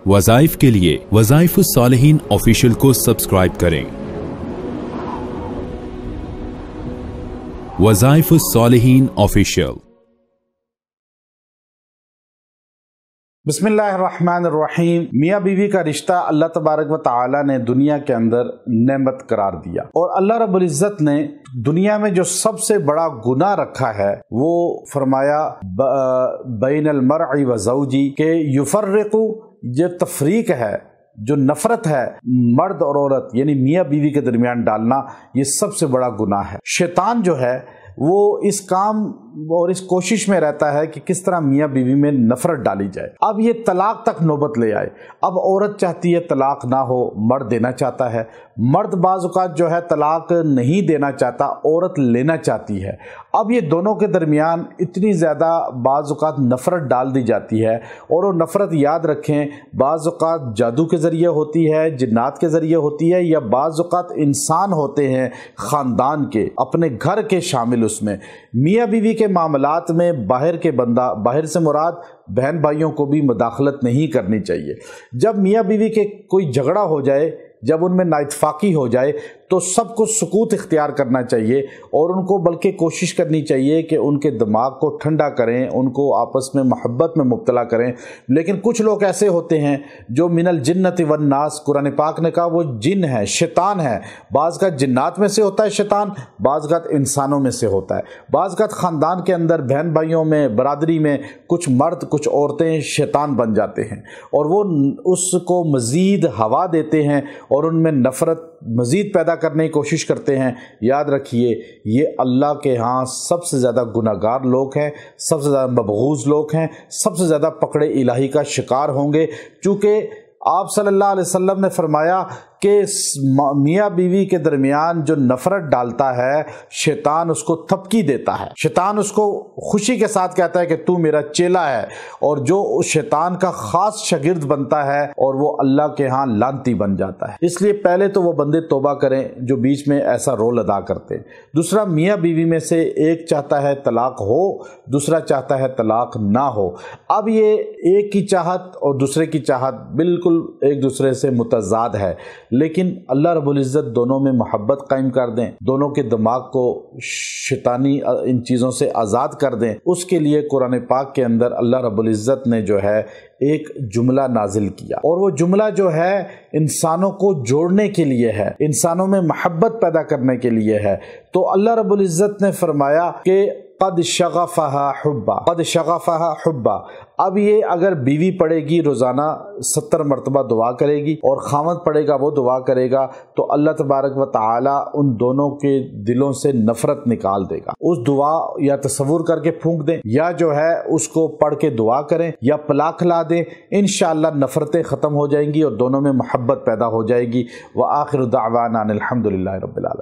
वज़ाइफ के लिए वज़ाइफ सालिहीन ऑफिशियल को सब्सक्राइब करें। वज़ाइफ सालिहीन ऑफिशियल। बिस्मिल्लाहिर्रहमानिर्रहीम। मियाँ बीवी का रिश्ता अल्लाह तबारक व तआला ने दुनिया के अंदर नेमत करार दिया, और अल्लाह रब्बुल इज़्ज़त ने दुनिया में जो सबसे बड़ा गुनाह रखा है वो फरमाया बैनल मर्इ व ज़ौजी के युफ़र्रिक़ु, जो तफरीक है, जो नफरत है मर्द और औरत यानी मियाँ बीवी के दरमियान डालना, ये सबसे बड़ा गुनाह है। शैतान जो है वो इस काम और इस कोशिश में रहता है कि किस तरह मियाँ बीवी में नफरत डाली जाए। अब ये तलाक तक नौबत ले आए। अब औरत चाहती है तलाक ना हो, मर्द देना चाहता है। मर्द बाज़ औक़ात जो है तलाक नहीं देना चाहता, औरत लेना चाहती है। अब ये दोनों के दरमियान इतनी ज़्यादा बाज़ औक़ात नफ़रत डाल दी जाती है, और वो नफ़रत याद रखें बाज़ औक़ात जादू के ज़रिए होती है, जिन्नात के ज़रिए होती है, या बाज़ औक़ात इंसान होते हैं ख़ानदान के, अपने घर के शामिल। उसमें मियाँ बीवी के मामलात में बाहर के बंदा, बाहर से मुराद बहन भाइयों को भी मुदाखलत नहीं करनी चाहिए। जब मियाँ बीवी के कोई झगड़ा हो जाए, जब उनमें नाइतफाकी हो जाए, तो सबको सुकूत इख्तियार करना चाहिए, और उनको बल्कि कोशिश करनी चाहिए कि उनके दिमाग को ठंडा करें, उनको आपस में मोहब्बत में मुब्तला करें। लेकिन कुछ लोग ऐसे होते हैं जो मिनल जिन्नति वन नास, कुरान पाक ने कहा वो जिन है, शैतान है। बाज़ का जिन्नात में से होता है शैतान, बाज़ का इंसानों में से होता है। बाज़ का ख़ानदान के अंदर बहन भाइयों में, बरादरी में कुछ मर्द कुछ औरतें शैतान बन जाते हैं, और वो उसको मज़ीद हवा देते हैं और उनमें नफ़रत मज़ीद पैदा करने की कोशिश करते हैं। याद रखिए, ये अल्लाह के यहाँ सबसे ज़्यादा गुनहगार लोग हैं, सबसे ज़्यादा मबगूज़ लोग हैं, सबसे ज़्यादा पकड़े इलाही का शिकार होंगे। चूँकि आप सल्लल्लाहु अलैहि वसल्लम ने फरमाया कि मियाँ बीवी के दरमियान जो नफ़रत डालता है, शैतान उसको थपकी देता है, शैतान उसको खुशी के साथ कहता है कि तू मेरा चेला है, और जो उस शैतान का ख़ास शागिर्द बनता है और वो अल्लाह के यहाँ लानती बन जाता है। इसलिए पहले तो वो बंदे तौबा करें जो बीच में ऐसा रोल अदा करते हैं। दूसरा, मियाँ बीवी में से एक चाहता है तलाक हो, दूसरा चाहता है तलाक ना हो। अब ये एक की चाहत और दूसरे की चाहत बिल्कुल एक दूसरे से मुतज़ाद है, लेकिन अल्लाह रब्बुल इज़्ज़त दोनों में मोहब्बत कायम कर दें, दोनों के दिमाग को शैतानी इन चीज़ों से आज़ाद कर दें। उसके लिए कुरान पाक के अंदर अल्लाह रब्बुल इज़्ज़त ने जो है एक जुमला नाजिल किया, और वो जुमला जो है इंसानों को जोड़ने के लिए है, इंसानों में मोहब्बत पैदा करने के लिए है। तो अल्लाह रब्बुल इज़्ज़त ने फरमाया कि क़द शग़फ़हा हुब्बा, क़द शग़फ़हा हुब्बा। अब ये अगर बीवी पढ़ेगी रोज़ाना 70 मरतबा दुआ करेगी, और खामद पढ़ेगा वो दुआ करेगा, तो अल्लाह तबारक व तआला उन दोनों के दिलों से नफ़रत निकाल देगा। उस दुआ या तसव्वुर करके फूंक दें, या जो है उसको पढ़ के दुआ करें, या पला खिला दें, इंशाअल्लाह नफ़रतें ख़त्म हो जाएंगी और दोनों में मोहब्बत पैदा हो जाएगी। व आखिर दावाना अनिल हम्दुलिल्लाहि रब्बिल आलमीन।